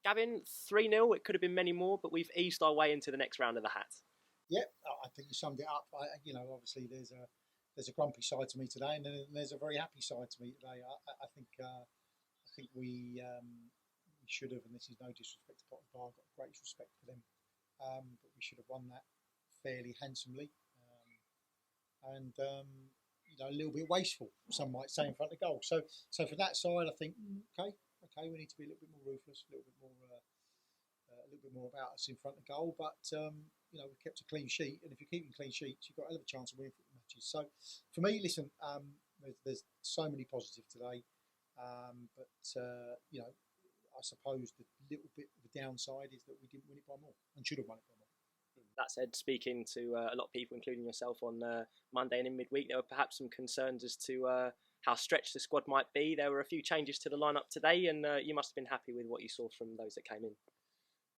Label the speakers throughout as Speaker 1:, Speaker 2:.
Speaker 1: Gavin, 3-0. It could have been many more, but we've eased our way into the next round of the hat.
Speaker 2: Yeah, I think you summed it up. Obviously there's a grumpy side to me today, and then there's a very happy side to me today. I think we should have, and this is no disrespect to Potter's Bar, I've got great respect for them, but we should have won that fairly handsomely, and a little bit wasteful, some might say, in front of goal. So for that side, I think okay, we need to be a little bit more ruthless, a little bit more about us in front of goal. But we've kept a clean sheet, and if you're keeping clean sheets, you've got a hell of a chance of winning football matches. So for me, listen, there's so many positives today, but I suppose the little bit of the downside is that we didn't win it by more, and should have won it by more.
Speaker 1: That said, speaking to a lot of people, including yourself, on Monday and in midweek, there were perhaps some concerns as to how stretched the squad might be. There were a few changes to the lineup today, and you must have been happy with what you saw from those that came in.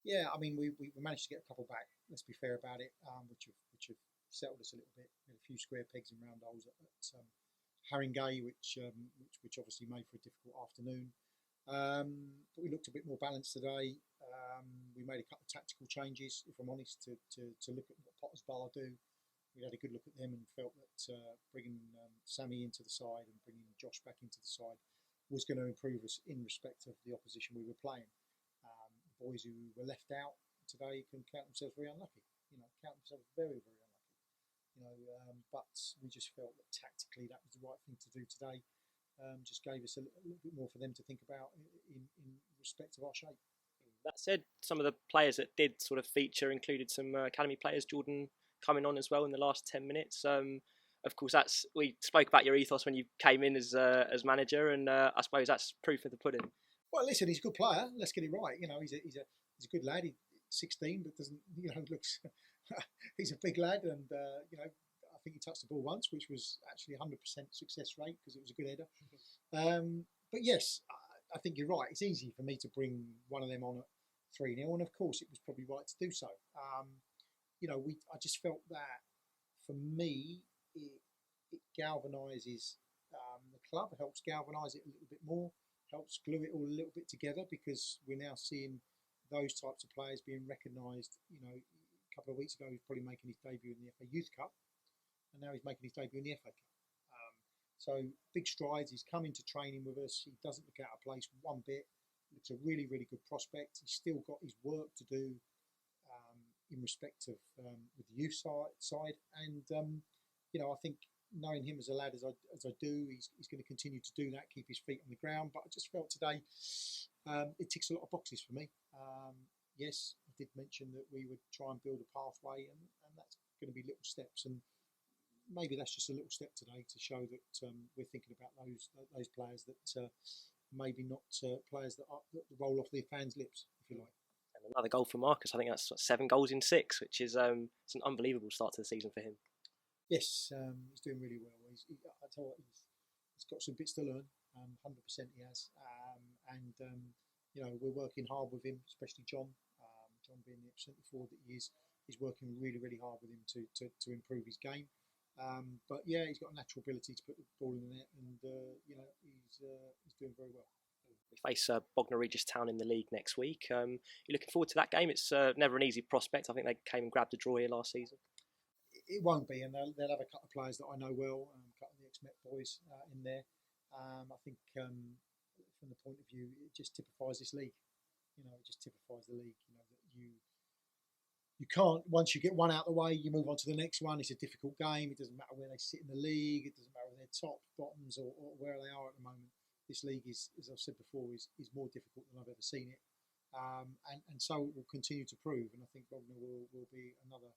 Speaker 2: Yeah, I mean, we managed to get a couple back. Let's be fair about it, which have settled us a little bit. We had a few square pegs and round holes at Haringey, which obviously made for a difficult afternoon. But we looked a bit more balanced today. We made a couple of tactical changes, if I'm honest, to look at what Potter's Bar do. We had a good look at them and felt that bringing Sammy into the side and bringing Josh back into the side was going to improve us in respect of the opposition we were playing. The boys who were left out today can count themselves very unlucky. Count themselves very, very unlucky. But we just felt that tactically that was the right thing to do today. Just gave us a little bit more for them to think about in respect of our shape.
Speaker 1: That said, some of the players that did sort of feature included some academy players, Jordan coming on as well in the last 10 minutes. Of course, we spoke about your ethos when you came in as manager, and I suppose that's proof of the pudding.
Speaker 2: Well, listen, he's a good player. Let's get it right. He's a good lad. He's 16, but doesn't looks. He's a big lad, and I think he touched the ball once, which was actually 100% success rate because it was a good header. But yes, I think you're right. It's easy for me to bring one of them on at 3-0, and of course it was probably right to do so. I just felt that for me, it galvanises the club. It helps galvanise it a little bit more, helps glue it all a little bit together, because we're now seeing those types of players being recognised. A couple of weeks ago he was probably making his debut in the FA Youth Cup, and now he's making his debut in the FA Cup. So big strides. He's come into training with us. He doesn't look out of place one bit. Looks a really, really good prospect. He's still got his work to do in respect of with the youth side. And I think knowing him as a lad as I do, he's going to continue to do that, keep his feet on the ground. But I just felt today it ticks a lot of boxes for me. Yes, I did mention that we would try and build a pathway, and that's going to be little steps. And maybe that's just a little step today to show that we're thinking about those players that maybe not players that roll off their fans' lips, if you like.
Speaker 1: And another goal for Marcus. I think that's 7 goals in 6, which is it's an unbelievable start to the season for him.
Speaker 2: Yes, he's doing really well. I tell you what, he's got some bits to learn. 100% he has, and we're working hard with him, especially John. John being the centre forward that he is, he's working really, really hard with him to improve his game. But yeah, he's got a natural ability to put the ball in the net, and he's doing very well.
Speaker 1: We face Bognor Regis Town in the league next week. You're looking forward to that game? It's never an easy prospect. I think they came and grabbed a draw here last season.
Speaker 2: It won't be, and they'll have a couple of players that I know well, a couple of the ex-Met boys in there. I think from the point of view, it just typifies this league. It just typifies the league. That you can't, once you get one out of the way, you move on to the next one. It's a difficult game. It doesn't matter where they sit in the league. It doesn't matter whether they're top, bottoms, or where they are at the moment. This league is, as I've said before, is more difficult than I've ever seen it. And so it will continue to prove. And I think Bognor will be another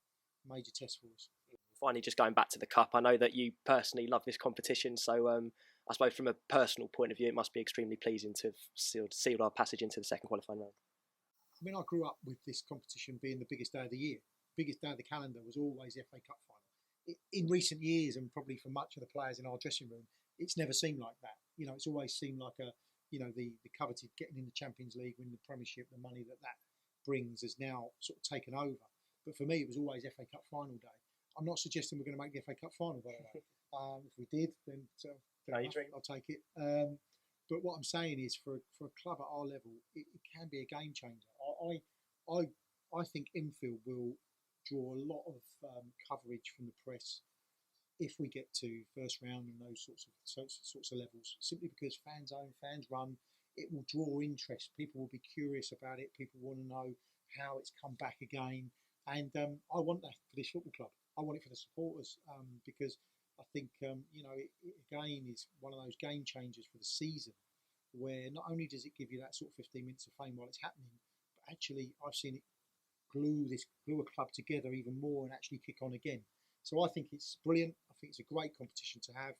Speaker 2: major test for us.
Speaker 1: Finally, just going back to the Cup, I know that you personally love this competition. So I suppose from a personal point of view, it must be extremely pleasing to have sealed our passage into the second qualifying round.
Speaker 2: I mean, I grew up with this competition being the biggest day of the year. Biggest day of the calendar was always the FA Cup final. In recent years, and probably for much of the players in our dressing room, it's never seemed like that. It's always seemed like the coveted getting in the Champions League, winning the Premiership, the money that brings has now sort of taken over. But for me, it was always FA Cup final day. I'm not suggesting we're going to make the FA Cup final, by the way. If we did, then I'll take it. But what I'm saying is, for a club at our level, it can be a game changer. I think Enfield will draw a lot of coverage from the press if we get to first round and those sorts of levels. Simply because fans own, fans run, it will draw interest. People will be curious about it. People want to know how it's come back again, and I want that for this football club. I want it for the supporters, because I think it again is one of those game changers for the season, where not only does it give you that sort of 15 minutes of fame while it's happening, but actually I've seen it glue a club together even more and actually kick on again. So I think it's brilliant. I think it's a great competition to have,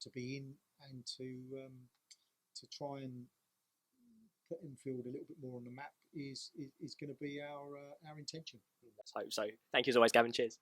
Speaker 2: to be in, and to try and put Enfield a little bit more on the map is going to be our intention.
Speaker 1: Let's hope so. Thank you as always, Gavin. Cheers.